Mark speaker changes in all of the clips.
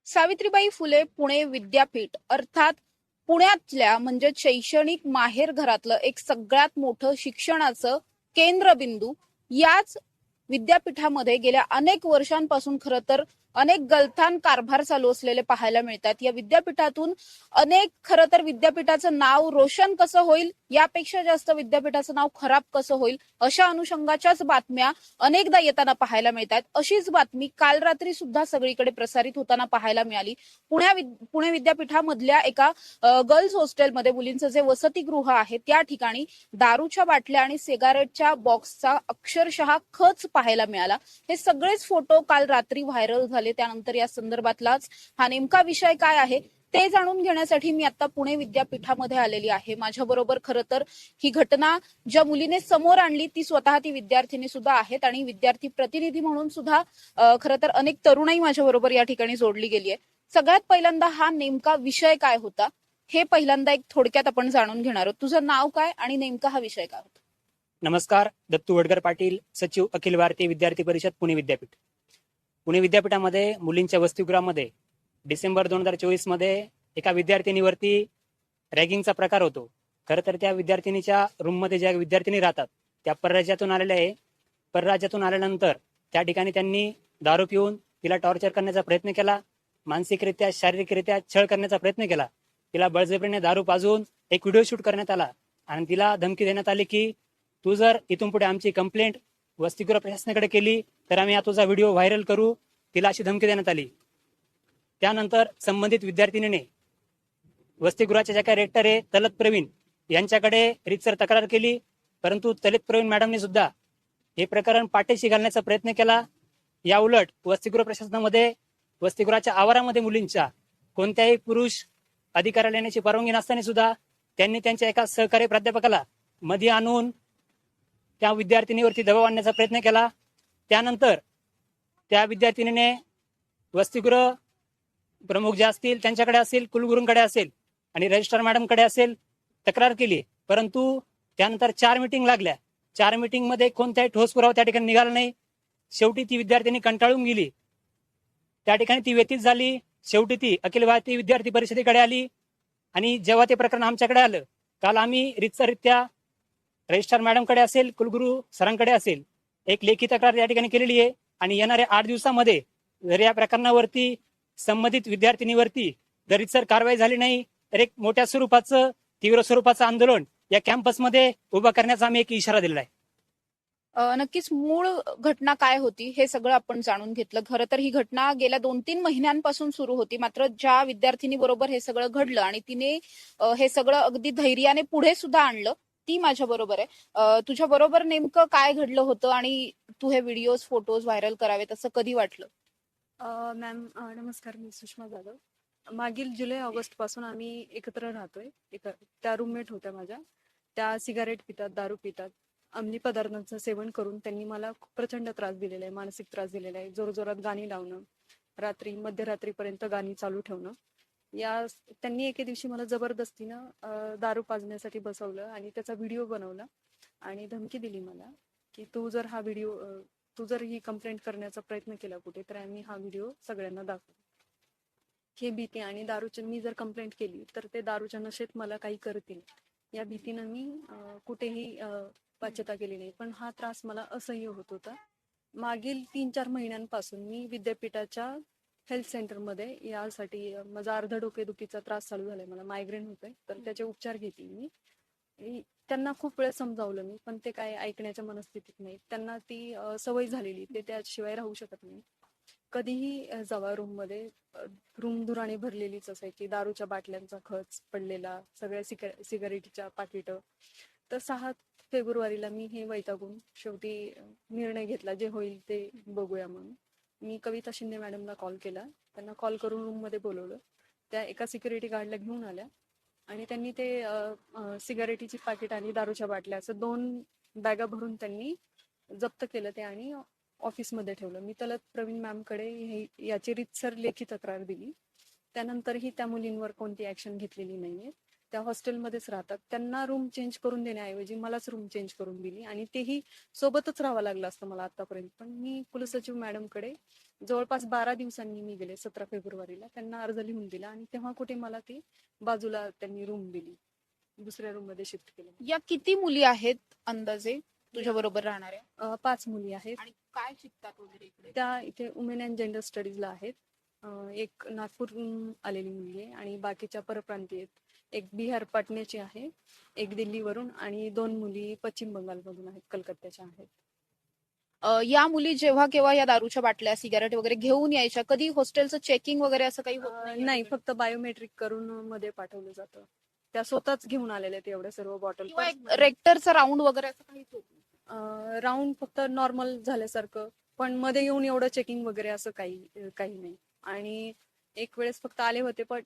Speaker 1: सावित्रीबाई फुले पुणे विद्यापीठ अर्थात पुण्यातल्या म्हणजे शैक्षणिक माहेर घरातलं एक सगळ्यात मोठं शिक्षणाचं केंद्रबिंदू याच विद्यापीठामध्ये गेल्या अनेक वर्षांपासून खरं तर अनेक गलथान कारभार चालू असलेले पाहायला मिळतात। या विद्यापीठातून अनेक खरं तर विद्यापीठाचं नाव रोशन कसं होईल यापेक्षा जास्त विद्यापीठाचं नाव खराब कसं होईल अशा अनुषंगाच्याच बातम्या अनेकदा येताना पाहायला मिळतात। अशीच बातमी काल रात्री सुद्धा सगळीकडे प्रसारित होताना पाहायला मिळाली। पुणे विद्यापीठामधल्या एका गर्ल्स हॉस्टेलमध्ये मुलींचं जे वसतिगृह आहे त्या ठिकाणी दारूच्या बाटल्या आणि सिगारेटच्या बॉक्सचा अक्षरशः खच पाहायला मिळाला। हे सगळेच फोटो काल रात्री व्हायरल झाले। त्यानंतर या संदर्भातलाच हा नेमका विषय काय आहे ते जाणून घेण्यासाठी मी आता पुणे विद्यापीठामध्ये आलेली आहे। माझ्या बरोबर खरं तर ही घटना ज्या मुलीने समोर आणली ती स्वतः ती विद्यार्थिनी सुद्धा आहेत आणि विद्यार्थी प्रतिनिधी म्हणून सुद्धा खरं तर अनेक तरुणाई माझ्या बरोबर या ठिकाणी जोडली गेली आहे। सगळ्यात पहिल्यांदा हा नेमका विषय काय होता हे पहिल्यांदा एक थोडक्यात आपण जाणून घेणार आहोत। तुझं नाव काय आणि नेमका हा विषय काय होता?
Speaker 2: नमस्कार, दत्तू वडकर पाटील, सचिव अखिल भारतीय विद्यार्थी परिषद पुणे विद्यापीठ। पुणे विद्यापीठामध्ये मुलींच्या वसतिगृहामध्ये डिसेंबर 2024 मध्ये एका विद्यार्थिनीवरती रॅगिंगचा प्रकार होतो। खरं तर त्या विद्यार्थिनीच्या रूममध्ये ज्या विद्यार्थिनी राहतात त्या परराज्यातून आलेल्या आहे। परराज्यातून आल्यानंतर त्या ठिकाणी त्यांनी दारू पिऊन तिला टॉर्चर करण्याचा प्रयत्न केला, मानसिकरित्या शारीरिकरित्या छळ करण्याचा प्रयत्न केला। तिला बळजबरीने दारू पाजून एक व्हिडिओ शूट करण्यात आला आणि तिला धमकी देण्यात आली की तू जर इथून पुढे आमची कंप्लेंट वसतिगृह प्रशासनाकडे केली तर आम्ही तुझा व्हिडिओ व्हायरल करू। तिला अशी धमकी देण्यात आली। त्यानंतर संबंधित विद्यार्थिनीने वसतिगृहाच्या ज्या काही रेक्टर आहे तलत प्रवीण यांच्याकडे रीतसर तक्रार केली, परंतु तलत प्रवीण मॅडमने सुद्धा हे प्रकरण पाठीशी घालण्याचा प्रयत्न केला। या उलट वसतिगृह प्रशासनामध्ये वसतिगृहाच्या आवारामध्ये मुलींच्या कोणत्याही पुरुष अधिकाऱ्याला येण्याची परवानगी नसताना सुद्धा त्यांनी त्यांच्या एका सहकारी प्राध्यापकाला मध्ये आणून त्या विद्यार्थिनीवरती दबाव आणण्याचा प्रयत्न केला। त्यानंतर त्या विद्यार्थिनीने वसतिगृह प्रमुख जे असतील त्यांच्याकडे असेल, कुलगुरूंकडे असेल आणि रजिस्ट्रार मॅडमकडे असेल तक्रार केली, परंतु त्यानंतर 4 मीटिंग लागल्या। 4 मीटिंग मध्ये कोणत्याही ठोस पुरावा त्या ठिकाणी निघाला नाही। शेवटी ती विद्यार्थिनी कंटाळून गेली, त्या ठिकाणी ती व्यतीत झाली। शेवटी ती अखिल भारतीय विद्यार्थी परिषदेकडे आली आणि जेव्हा ते प्रकरण आमच्याकडे आलं, काल आम्ही रीतसररित्या रजिस्ट्रार मॅडमकडे असेल, कुलगुरू सरांकडे असेल एक लेखी तक्रार या ठिकाणी केलेली आहे आणि येणाऱ्या 8 दिवसामध्ये जर या प्रकरणावरती संबंधित विद्यार्थिनीवरती जर रीतसर कारवाई झाली नाही तर एक मोठ्या स्वरूपाचं तीव्र स्वरूपाचं आंदोलन या कॅम्पसमध्ये उभं करण्याचा आम्ही एक इशारा दिलेला आहे।
Speaker 1: नक्कीच मूळ घटना काय होती हे सगळं आपण जाणून घेतलं। खरं तर ही घटना गेल्या 2-3 महिन्यांपासून सुरू होती, मात्र ज्या विद्यार्थिनी बरोबर हे सगळं घडलं आणि तिने हे सगळं अगदी धैर्याने पुढे सुद्धा आणलं ती माझ्या बरोबर आहे। तुझ्या बरोबर नेमकं काय घडलं होतं आणि तू हे व्हिडिओज फोटोज व्हायरल करावेत असं कधी वाटलं?
Speaker 3: मॅम नमस्कार, मी सुषमा जाधव। मागील जुलै ऑगस्ट पासून आम्ही एकत्र राहतोय। त्या रूममेट होत्या माझ्या, त्या सिगारेट पितात, दारू पितात, अंमली पदार्थांचं सेवन करून त्यांनी मला प्रचंड त्रास दिलेला आहे, मानसिक त्रास दिलेला आहे। जोरजोरात गाणी लावणं, रात्री मध्यरात्रीपर्यंत गाणी चालू ठेवणं। त्यांनी एके दिवशी मला जबरदस्तीनं दारू पाजण्यासाठी बसवलं आणि त्याचा व्हिडिओ बनवला आणि धमकी दिली मला की तू जर ही कंप्लेंट करण्याचा प्रयत्न केला कुठे तर आम्ही हा व्हिडिओ सगळ्यांना दाखवू। हे भीती आणि मी जर कंप्लेंट केली तर ते दारूच्या नशेत मला काही करतील या भीतीनं मी कुठेही वाच्यता केली नाही। पण हा त्रास मला असह्य होत होता। मागील 3-4 महिन्यांपासून मी विद्यापीठाच्या हेल्थ सेंटरमध्ये यासाठी माझा अर्ध डोकेदुखीचा त्रास चालू झालाय, मला मायग्रेन होतोय, तर त्याचे उपचार घेते मी। त्यांना खूप वेळ समजावलं मी, पण ते काय ऐकण्याच्या मनस्थितीत नाही। त्यांना ती सवय झालेली, ते त्याशिवाय राहू शकत नाही। कधीही जावा रूममध्ये, रूम धुराने भरलेलीच असायची, दारूच्या बाटल्यांचा खच पडलेला, सगळ्या सिगारेटच्या पाकिट। तर 6 फेब्रुवारीला मी हे वैतागून शेवटी निर्णय घेतला, जे होईल ते बघूया म्हणून। मी कविता शिंदे मॅडमला कॉल केला, त्यांना कॉल करून रूममध्ये बोलवलं। त्या एका सिक्युरिटी गार्डला घेऊन आल्या आणि त्यांनी ते सिगारेटीची पाकिट आणि दारूच्या बाटल्या असं 2 बॅगा भरून त्यांनी जप्त केलं ते आणि ऑफिसमध्ये ठेवलं. मी तलत प्रवीण मॅमकडे याची रीतसर लेखी तक्रार दिली. त्यानंतरही त्या मुलींवर कोणती ऍक्शन घेतलेली नाहीये. त्या हॉस्टेलमध्येच राहतात. त्यांना रूम चेंज करून देण्याऐवजी मलाच रूम चेंज करून दिली आणि तेही सोबतच राहावं लागलं असतं मला आतापर्यंत. पण मी कुलसचिव मॅडमकडे जवळपास 12 दिवसांनी मी गेले 17 फेब्रुवारीला. त्यांना अर्ज लिहून दिला आणि तेव्हा कुठे मला ती बाजूला त्यांनी रूम दिली. दुसऱ्या रूम मध्ये शिफ्ट केलं.
Speaker 1: या किती मुली आहेत अंदाजे तुझ्या बरोबर राहणाऱ्या?
Speaker 3: 5 मुली आहेत.
Speaker 1: आणि काय शिकतात वगैरे इकडे?
Speaker 3: त्या इथे वुमेन अँड जेंडर स्टडीजला आहेत. एक नागपूरहून आलेली मुलगी आहे आणि बाकीच्या परप्रांतीय आहेत. एक बिहार पाटण्याची आहे, एक दिल्लीवरून आणि 2 मुली पश्चिम बंगालमधून आहेत, कलकत्त्याच्या आहेत.
Speaker 1: या मुली जेव्हा केव्हा या दारूच्या बाटल्या सिगारेट वगैरे घेऊन यायच्या, कधी हॉस्टेलचं चेकिंग वगैरे असं काही होत
Speaker 3: नाही, फक्त बायोमेट्रिक करून मध्ये पाठवलं जातं. त्या स्वतःच घेऊन आलेल्या आहेत एवढ्या सर्व बॉटल.
Speaker 1: किंवा एक रेक्टरचा राऊंड वगैरे असं काही होत नाही?
Speaker 3: राऊंड फक्त नॉर्मल झाल्यासारखं, पण मध्ये येऊन एवढं चेकिंग वगैरे असं काही नाही. आणि एक वेळेस फक्त आले होते, पण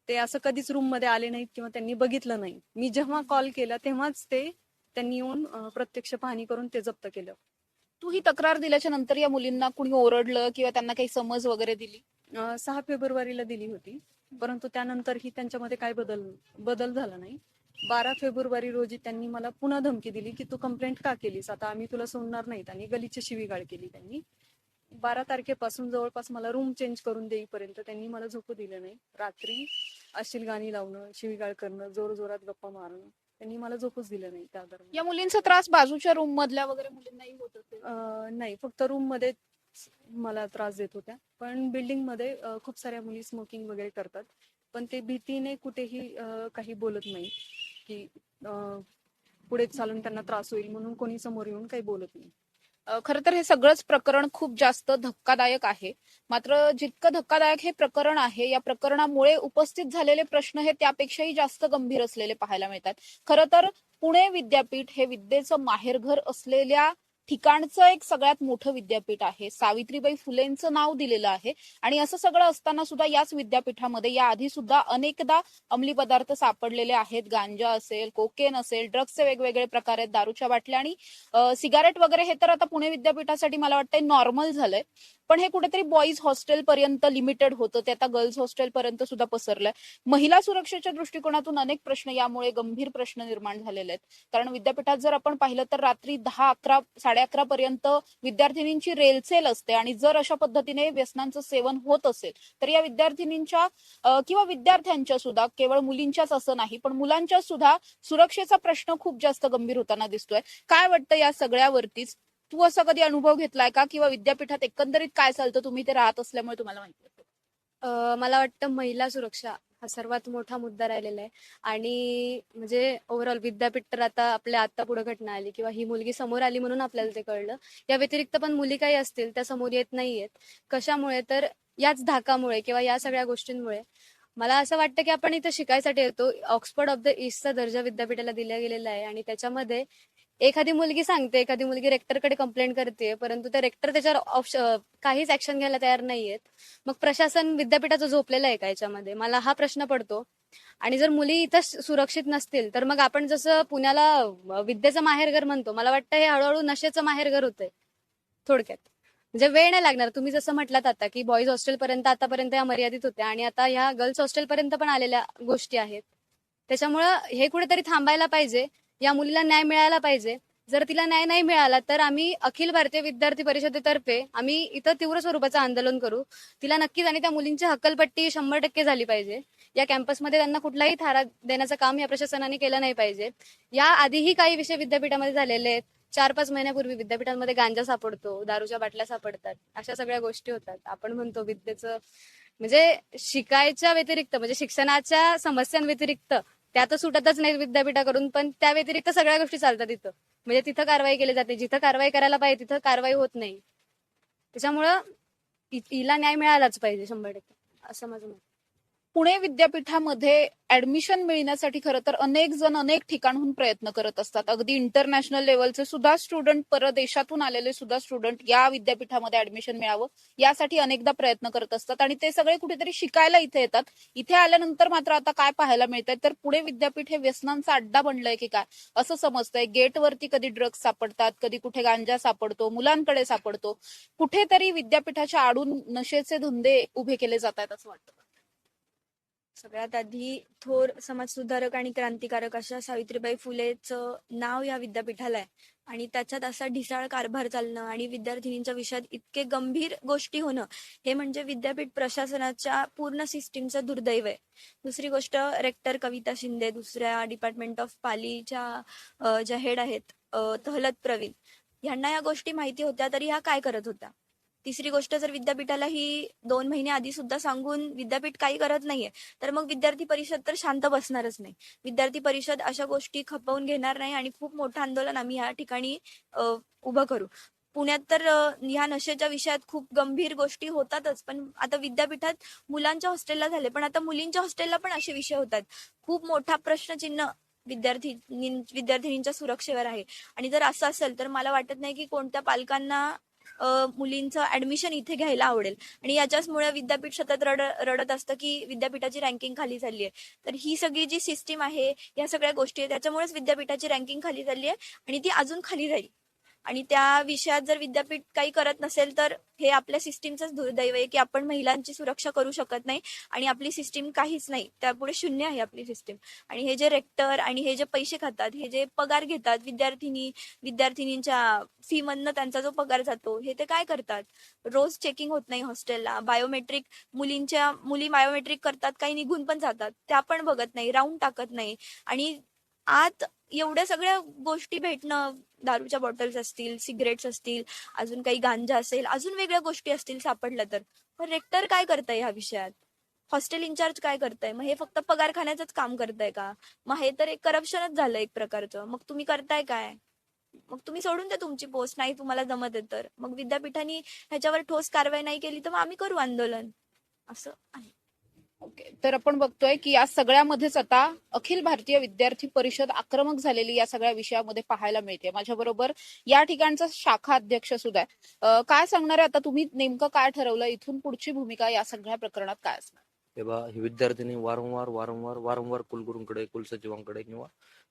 Speaker 3: ते असं कधीच रूम मध्ये आले नाहीत किंवा त्यांनी बघितलं नाही. मी जेव्हा कॉल केला तेव्हाच त्यांनी येऊन प्रत्यक्ष पाहणी करून ते जप्त केलं.
Speaker 1: तू ही तक्रार दिल्याच्या नंतर या मुलींना कुणी ओरडलं किंवा त्यांना काही समज वगैरे दिली?
Speaker 3: 6 फेब्रुवारीला दिली होती, परंतु त्यानंतरही त्यांच्यामध्ये काय बदल झाला नाही. 12 फेब्रुवारी रोजी त्यांनी मला पुन्हा धमकी दिली की तू कंप्लेंट का केलीस, आता आम्ही तुला सोडणार नाहीत, आणि गलीची शिवीगाळ केली त्यांनी. 12 तारखेपासून जवळपास मला रूम चेंज करून देईपर्यंत त्यांनी मला झोपू दिलं नाही. रात्री अश्लील गाणी लावणं, शिवीगाळ करणं, जोर जोरात गप्पा मारणं, त्यांनी मला झोपूच दिलं नाही त्या दरम्यान.
Speaker 1: या मुलींचा त्रास बाजूच्या रूम मधल्या वगैरे मुलींनाही होत असेल?
Speaker 3: नाही, फक्त रूम मध्ये मला त्रास देत होत्या. पण बिल्डिंग मध्ये खूप साऱ्या मुली स्मोकिंग वगैरे करतात, पण ते भीतीने कुठेही काही बोलत नाही की पुढे चालून त्यांना त्रास होईल म्हणून कोणी समोर येऊन काही बोलत नाही.
Speaker 1: खरं तर हे सगळंच प्रकरण खूप जास्त धक्कादायक आहे. मात्र जितकं धक्कादायक हे प्रकरण आहे, या प्रकरणामुळे उपस्थित झालेले प्रश्न हे त्यापेक्षाही जास्त गंभीर असलेले पाहायला मिळतात. खरं तर पुणे विद्यापीठ हे विद्येचं माहेरघर असलेल्या ठिकाणचं एक सगळ्यात मोठं विद्यापीठ आहे. सावित्रीबाई फुलेंचं नाव दिलेलं आहे आणि असं सगळं असताना सुद्धा याच विद्यापीठामध्ये या आधी सुद्धा अनेकदा अंमली पदार्थ सापडलेले आहेत. गांजा असेल, कोकेन असेल, ड्रग्सचे वेगवेगळे प्रकार आहेत, दारूच्या बाटल्या आणि सिगारेट वगैरे. हे तर आता पुणे विद्यापीठासाठी मला वाटतंय नॉर्मल झालंय. पण हे कुठेतरी बॉईज हॉस्टेल पर्यंत लिमिटेड होतं, ते आता गर्ल्स हॉस्टेल पर्यंत सुद्धा पसरलंय. महिला सुरक्षेच्या दृष्टिकोनातून अनेक प्रश्न, यामुळे गंभीर प्रश्न निर्माण झालेले आहेत. कारण विद्यापीठात जर आपण पाहिलं तर रात्री 10, 11, 11:30 पर्यंत विद्यार्थिनींची रेलचेल असते आणि जर अशा पद्धतीने व्यसनांचं सेवन होत असेल तर या विद्यार्थिनींच्या किंवा विद्यार्थ्यांच्या सुद्धा, केवळ मुलींच्याच असं नाही पण मुलांच्या सुद्धा सुरक्षेचा प्रश्न खूप जास्त गंभीर होताना दिसतोय. काय वाटतं या सगळ्यावरतीच? तू असा कधी अनुभव घेतलाय का, किंवा विद्यापीठात एकंदरीत काय चालतं, तुम्ही ते राहत असल्यामुळे तुम्हाला माहिती असेल?
Speaker 4: मला वाटतं महिला सुरक्षा हा सर्वात मोठा मुद्दा राहिलेला आहे. आणि म्हणजे ओव्हरऑल विद्यापीठ तर आता पुढे घटना आली किंवा ही मुलगी समोर आली म्हणून आपल्याला ते कळलं. या व्यतिरिक्त पण मुली काही असतील त्या समोर येत नाहीयेत. कशामुळे? तर याच धाकामुळे किंवा या सगळ्या गोष्टींमुळे. मला असं वाटतं की आपण इथं शिकायसाठी येतो. ऑक्सफर्ड ऑफ द ईस्टचा दर्जा विद्यापीठाला दिला गेलेला आहे आणि त्याच्यामध्ये एखादी मुलगी सांगते, एखादी मुलगी रेक्टरकडे कंप्लेंट करते, परंतु ते रेक्टर त्याच्यावर काहीच ऍक्शन घ्यायला तयार नाहीयेत. मग प्रशासन विद्यापीठाचं झोपलेलं आहे का याच्यामध्ये? मला हा प्रश्न पडतो. आणि जर मुली इथं सुरक्षित नसतील तर मग आपण जसं पुण्याला विद्येचं माहेरघर म्हणतो, मला वाटतं हे हळूहळू नशेचं माहेरघर होतंय थोडक्यात. म्हणजे वेळ नाही लागणार. तुम्ही जसं म्हटलात आता की बॉईज हॉस्टेल पर्यंत आतापर्यंत या मर्यादित होत्या आणि आता ह्या गर्ल्स हॉस्टेल पर्यंत पण आलेल्या गोष्टी आहेत. त्याच्यामुळं हे कुठेतरी थांबायला पाहिजे. या मुलीला न्याय मिळायला पाहिजे. जर तिला न्याय नाही मिळाला तर आम्ही अखिल भारतीय विद्यार्थी परिषदेतर्फे आम्ही इथं तीव्र स्वरूपाचं आंदोलन करू. तिला नक्कीच, आणि त्या मुलींची हक्कलपट्टी 100% झाली पाहिजे. या कॅम्पसमध्ये त्यांना कुठलाही थारा देण्याचं काम या प्रशासनाने केलं नाही पाहिजे. या आधीही काही विषय विद्यापीठामध्ये झालेले आहेत. 4-5 महिन्यापूर्वी विद्यापीठांमध्ये गांजा सापडतो, दारूच्या बाटल्या सापडतात, अशा सगळ्या गोष्टी होतात. आपण म्हणतो विद्येचं म्हणजे शिकायच्या व्यतिरिक्त, म्हणजे शिक्षणाच्या समस्यांव्यतिरिक्त त्या तर सुटतच नाहीत विद्यापीठाकडून, पण त्या व्यतिरिक्त सगळ्या गोष्टी चालतात तिथं. म्हणजे तिथं कारवाई केली जाते, जिथं कारवाई करायला पाहिजे तिथं कारवाई होत नाही. त्याच्यामुळं हिला न्याय मिळालाच पाहिजे 100%, असं माझं मत.
Speaker 1: पुणे विद्यापीठामध्ये ऍडमिशन मिळण्यासाठी खरं तर अनेक जण अनेक ठिकाणहून प्रयत्न करत असतात. अगदी इंटरनॅशनल लेवलचे सुद्धा स्टुडंट, परदेशातून आलेले सुद्धा स्टुडंट या विद्यापीठामध्ये ऍडमिशन मिळावं यासाठी अनेकदा प्रयत्न करत असतात आणि ते सगळे कुठेतरी शिकायला इथे येतात. इथे आल्यानंतर मात्र आता काय पाहायला मिळतंय तर पुणे विद्यापीठ हे व्यसनांचा अड्डा बनलंय की काय असं समजतंय. गेटवरती कधी ड्रग्ज सापडतात, कधी कुठे गांजा सापडतो, मुलांकडे सापडतो. कुठेतरी विद्यापीठाच्या आडून नशेचे धंदे उभे केले जात आहेत असं वाटतं.
Speaker 5: सगळ्यात आधी थोर समाजसुधारक आणि क्रांतिकारक अशा सावित्रीबाई फुलेचं नाव या विद्यापीठाला आहे आणि त्याच्यात असा ढिसाळ कारभार चालणं आणि विद्यार्थिनींच्या विषयात इतके गंभीर गोष्टी होणं हे म्हणजे विद्यापीठ प्रशासनाच्या पूर्ण सिस्टीमचं दुर्दैव आहे. दुसरी गोष्ट, रेक्टर कविता शिंदे, दुसऱ्या डिपार्टमेंट ऑफ पालीच्या ज्या हेड आहेत तहलत प्रवीण, ह्यांना या गोष्टी माहिती होत्या तरी ह्या काय करत होत्या. तिसरी गोष्ट, जर विद्यापीठाला ही 2 महिने आधी सुद्धा सांगून विद्यापीठ काही करत नाहीये तर मग विद्यार्थी परिषद तर शांत बसणारच नाही. विद्यार्थी परिषद अशा गोष्टी खपवून घेणार नाही आणि खूप मोठं आंदोलन आम्ही या ठिकाणी उभं करू. पुण्यात तर ह्या नशेच्या विषयात खूप गंभीर गोष्टी होतातच, पण आता विद्यापीठात मुलांच्या हॉस्टेलला झाले, पण आता मुलींच्या हॉस्टेलला पण असे विषय होतात. खूप मोठा प्रश्नचिन्ह विद्यार्थिनींच्या सुरक्षेवर आहे. आणि जर असं असेल तर मला वाटत नाही की कोणत्या पालकांना मुलींचं ऍडमिशन इथे घ्यायला आवडेल. आणि याच्याचमुळे विद्यापीठ सतत रडत असतं की विद्यापीठाची रँकिंग खाली झाली आहे. तर ही सगळी जी सिस्टीम आहे, या सगळ्या गोष्टी आहेत, त्याच्यामुळेच विद्यापीठाची रँकिंग खाली झाली आहे आणि ती अजून खाली जाईल. आणि त्या विषयात जर विद्यापीठ काही करत नसेल तर हे आपल्या सिस्टीमचंच दुर्दैव आहे की आपण महिलांची सुरक्षा करू शकत नाही आणि आपली सिस्टीम काहीच नाही, त्यापुढे शून्य आहे आपली सिस्टीम. आणि हे जे रेक्टर आणि हे जे पैसे खातात, हे जे पगार घेतात विद्यार्थिनींच्या फी मधनं त्यांचा जो पगार जातो, हे ते काय करतात. रोज चेकिंग होत नाही हॉस्टेलला. बायोमेट्रिक मुली बायोमेट्रिक करतात, काही निघून पण जातात, त्या पण बघत नाही, राऊंड टाकत नाही. आणि आत एवढ्या सगळ्या गोष्टी भेटणं, दारूच्या बॉटल्स असतील, सिगरेट्स असतील, अजून काही गांजा असेल, अजून वेगळ्या गोष्टी असतील सापडल्या तर पण रेक्टर काय करताय ह्या विषयात. हॉस्टेल इन्चार्ज काय करताय. मग हे फक्त पगार खाण्याचंच काम करताय का. मग हे तर एक करप्शनच झालं एक प्रकारचं. मग तुम्ही करताय काय. मग तुम्ही सोडून द्या तुमची पोस्ट, नाही तुम्हाला जमत आहे तर. मग विद्यापीठाने ह्याच्यावर ठोस कारवाई नाही केली तर मग आम्ही करू आंदोलन, असं आहे.
Speaker 1: ओके, तर आपण बघतोय की या सगळ्यामध्येच आता अखिल भारतीय विद्यार्थी परिषद आक्रमक झालेली या सगळ्या विषयामध्ये पाहायला मिळते. माझ्या बरोबर या ठिकाणचा शाखा अध्यक्ष सुद्धा आहे. काय सांगणार आहे आता तुम्ही, नेमकं काय ठरवलं, इथून पुढची भूमिका या सगळ्या प्रकरणात काय असणार.
Speaker 6: तेव्हा ही विद्यार्थिनी वारंवार कुलगुरूंकडे, कुलसचिवांकडे किंवा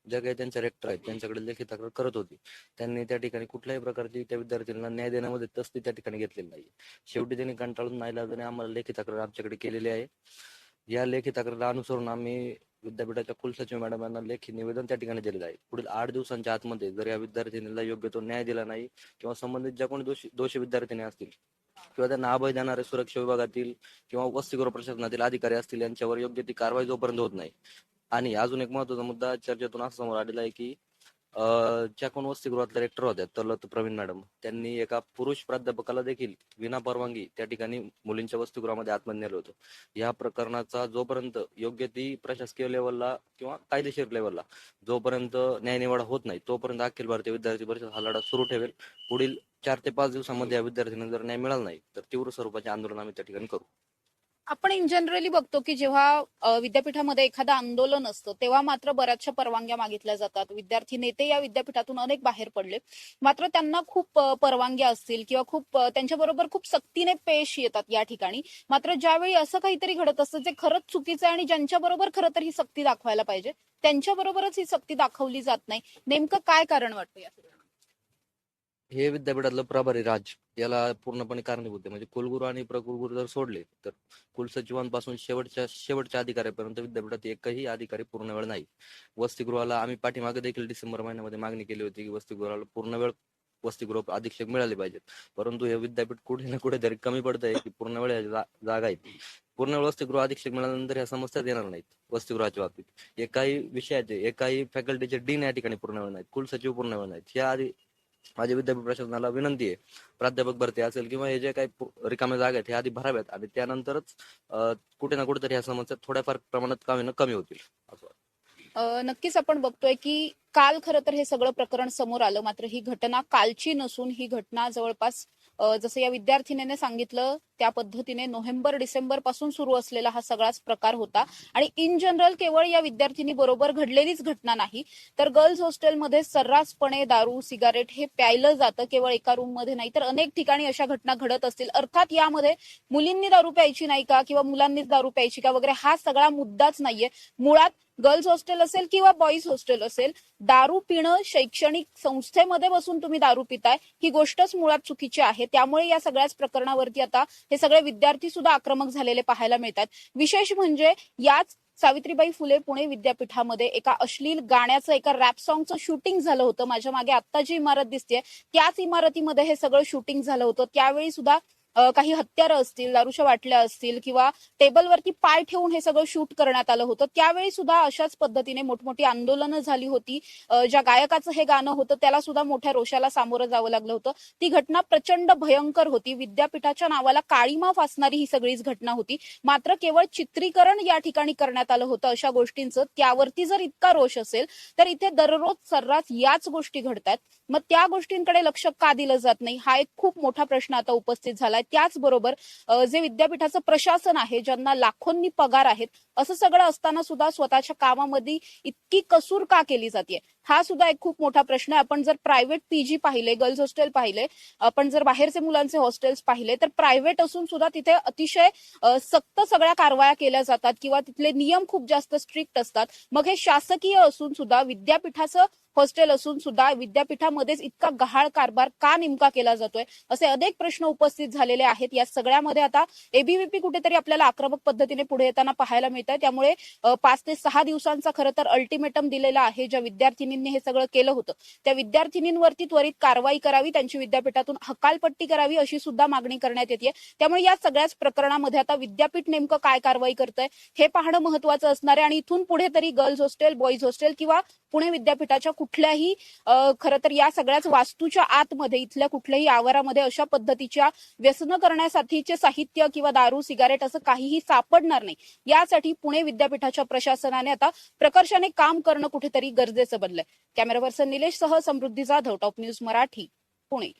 Speaker 6: ज्या काही त्यांच्या रेक्टर आहेत त्यांच्याकडे लेखी तक्रार करत होती. त्यांनी त्या ठिकाणी कुठल्याही प्रकारची त्या विद्यार्थ्यांना न्याय देण्यामध्ये तस्ती त्या ठिकाणी घेतलेली नाही. शेवटी त्यांनी कंटाळून नाईलाजाने आम्हाला लेखी तक्रार आमच्याकडे केलेली आहे. या लेखी तक्रार अनुसरून आम्ही विद्यापीठाच्या कुलसचिव मॅडम यांना लेखी निवेदन त्या ठिकाणी दिलेलं आहे. पुढील 8 दिवसांच्या आतमध्ये जर या विद्यार्थिनीला योग्य तो न्याय दिला नाही किंवा संबंधित ज्या कोणी दोषी विद्यार्थिनी असतील किंवा त्यांना अभय देणारे सुरक्षा विभागातील किंवा वसतिगृह प्रशासनातील अधिकारी असतील यांच्यावर योग्य ती कारवाई जोपर्यंत होत नाही. आणि अजून एक महत्वाचा मुद्दा चर्चेतून असा समोर आलेला आहे की ज्या कोण वसतिगृहातल्या रेक्टर होत्या तलत प्रवीण मॅडम, त्यांनी एका पुरुष प्राध्यापकाला देखील विना परवानगी त्या ठिकाणी मुलींच्या वसतिगृहामध्ये आतमध्ये नेलं होतं. या प्रकरणाचा जोपर्यंत योग्य ती प्रशासकीय लेवलला किंवा कायदेशीर लेवलला जोपर्यंत न्यायनिवाडा होत नाही तोपर्यंत अखिल भारतीय विद्यार्थी परिषद हा लढा सुरू ठेवेल. पुढील 4 ते 5 दिवसांमध्ये या विद्यार्थ्यांना जर न्याय मिळाला नाही तर तीव्र स्वरूपाचे आंदोलन आम्ही त्या ठिकाणी करू.
Speaker 1: आपण इन जनरली बघतो की जेव्हा विद्यापीठामध्ये एखादं आंदोलन असतं तेव्हा मात्र बऱ्याचशा परवानग्या मागितल्या जातात. विद्यार्थी नेते या विद्यापीठातून अनेक बाहेर पडले, मात्र त्यांना खूप परवानग्या असतील किंवा खूप त्यांच्याबरोबर खूप सक्तीने पेश येतात या ठिकाणी. मात्र ज्यावेळी असं काहीतरी घडत असतं जे खरंच चुकीचं आहे आणि ज्यांच्याबरोबर खरं तर ही सक्ती दाखवायला पाहिजे त्यांच्याबरोबरच ही सक्ती दाखवली जात नाही, नेमकं काय कारण वाटतं या सगळ्याला?
Speaker 6: हे विद्यापीठातलं प्रभारी राज याला पूर्णपणे कारणीभूत आहे. म्हणजे कुलगुरू आणि प्रकुलगुरू जर सोडले तर कुलसचिवांपासून शेवटच्या अधिकाऱ्यापर्यंत विद्यापीठात एकही अधिकारी पूर्ण वेळ नाही. वसतिगृहाला आम्ही पाठीमागे देखील डिसेंबर महिन्यामध्ये मागणी केली होती की वसतिगृहाला पूर्ण वेळ वसतिगृह अधीक्षक मिळाले पाहिजेत. परंतु हे विद्यापीठ कुठे ना कुठेतरी कमी पडतंय की पूर्ण वेळ जागा आहेत. पूर्ण वेळ वसतिगृह अधीक्षक मिळाल्यानंतर ह्या समस्या येणार नाहीत. वसतिगृहाच्या बाबतीत एकाही विषयाचे एकाही फॅकल्टीचे डीन या ठिकाणी पूर्ण वेळ नाहीत, कुलसचिव पूर्ण वेळ नाहीत. या आधी माझी विद्यापीठ प्रशासनाला विनंती आहे, प्राध्यापक भरती असेल किंवा हे जे काही रिकाम्या जागा आहेत हे आधी भराव्यात आणि त्यानंतरच कुठे ना कुठेतरी ह्या समस्या थोड्याफार प्रमाणात कमी होतील असं.
Speaker 1: नक्कीच आपण बघतोय की काल खरं तर हे सगळं प्रकरण समोर आलं, मात्र ही घटना कालची नसून ही घटना जवळपास जसं या विद्यार्थिनीने सांगितलं त्या पद्धतीने नोव्हेंबर डिसेंबर पासून सुरू असलेला हा सगळाच प्रकार होता. आणि इन जनरल केवळ या विद्यार्थिनी बरोबर घडलेलीच घटना नाही, तर गर्ल्स हॉस्टेलमध्ये सर्रासपणे दारू सिगारेट हे प्यायलं जातं. केवळ एका रूम मध्ये नाही तर अनेक ठिकाणी अशा घटना घडत असतील. अर्थात यामध्ये मुलींनी दारू प्यायची नाही का किंवा मुलांनीच दारू प्यायची का वगैरे हा सगळा मुद्दाच नाहीये. मुळात गर्ल्स हॉस्टेल असेल किंवा बॉईज हॉस्टेल असेल, दारू पिणं शैक्षणिक संस्थेमध्ये बसून तुम्ही दारू पिताय ही गोष्टच मुळात चुकीची आहे. त्यामुळे या सगळ्याच प्रकरणावरती आता हे सगळे विद्यार्थी सुद्धा आक्रमक झालेले पाहायला मिळतात. विशेष म्हणजे याच सावित्रीबाई फुले पुणे विद्यापीठामध्ये एका अश्लील गाण्याचं एका रॅप सॉंगचं शूटिंग झालं होतं. माझ्या मागे आता जी इमारत दिसते त्याच इमारतीमध्ये हे सगळं शूटिंग झालं होतं. त्यावेळी सुद्धा काही हत्यारं असतील, दारूच्या बाटल्या असतील किंवा टेबलवरती पाय ठेवून हे सगळं शूट करण्यात आलं होतं. त्यावेळी सुद्धा अशाच पद्धतीने मोठमोठी आंदोलनं झाली होती. ज्या गायकाचं हे गाणं होतं त्याला सुद्धा मोठ्या रोषाला सामोरं जावं लागलं होतं. ती घटना प्रचंड भयंकर होती. विद्यापीठाच्या नावाला काळीमा फासणारी ही सगळीच घटना होती. मात्र केवळ चित्रीकरण या ठिकाणी करण्यात आलं होतं अशा गोष्टींचं. त्यावरती जर इतका रोष असेल तर इथे दररोज सर्रास याच गोष्टी घडतात. मग त्या गोष्टींकडे लक्ष का दिलं जात नाही हा एक खूप मोठा प्रश्न आता उपस्थित झालाय. त्याचबरोबर जे विद्यापीठाचं प्रशासन आहे, ज्यांना लाखोंनी पगार आहेत, असं सगळं असताना सुद्धा स्वतःच्या कामामध्ये इतकी कसूर का केली जाते हा सुद्धा एक खूप मोठा प्रश्न आहे. आपण जर प्रायव्हेट पीजी पाहिले, गर्ल्स हॉस्टेल पाहिले, आपण जर बाहेरचे मुलांचे हॉस्टेल्स पाहिले तर प्रायव्हेट असून सुद्धा तिथे अतिशय सक्त सगळ्या कारवाया केल्या जातात किंवा तिथले नियम खूप जास्त स्ट्रिक्ट असतात. मग हे शासकीय असून सुद्धा विद्यापीठाचं हॉस्टेल असून सुद्धा विद्यापीठामध्येच इतका गहाळ कारभार का नेमका केला जातोय असे अनेक प्रश्न उपस्थित झालेले आहेत. या सगळ्यामध्ये आता एबीव्हीपी कुठेतरी आपल्याला आक्रमक पद्धतीने पुढे येताना पाहायला मिळत आहे. त्यामुळे 5 ते 6 दिवसांचा खरं तर अल्टिमेटम दिलेला आहे. ज्या विद्यार्थिनींनी हे सगळं केलं होतं त्या विद्यार्थिनींवरती त्वरित कारवाई करावी, त्यांची विद्यापीठातून हकालपट्टी करावी अशी सुद्धा मागणी करण्यात येते. त्यामुळे या सगळ्याच प्रकरणामध्ये आता विद्यापीठ नेमकं काय कारवाई करतंय हे पाहणं महत्वाचं असणार आहे. आणि इथून पुढे तरी गर्ल्स हॉस्टेल, बॉईज हॉस्टेल किंवा पुणे विद्यापीठाच्या कुठल्याही खरं तर या सगळ्याच वास्तूच्या आतमध्ये इथल्या कुठल्याही आवारामध्ये अशा पद्धतीच्या व्यसनं करण्यासाठीचे साहित्य किंवा दारू सिगारेट असं काहीही सापडणार नाही. यासाठी पुणे विद्यापीठाच्या प्रशासनाने आता प्रकर्षाने काम करणं कुठेतरी गरजेचं बनलंय. कॅमेरा पर्सन निलेश सह समृद्धी जाधव, टॉप न्यूज मराठी, पुणे.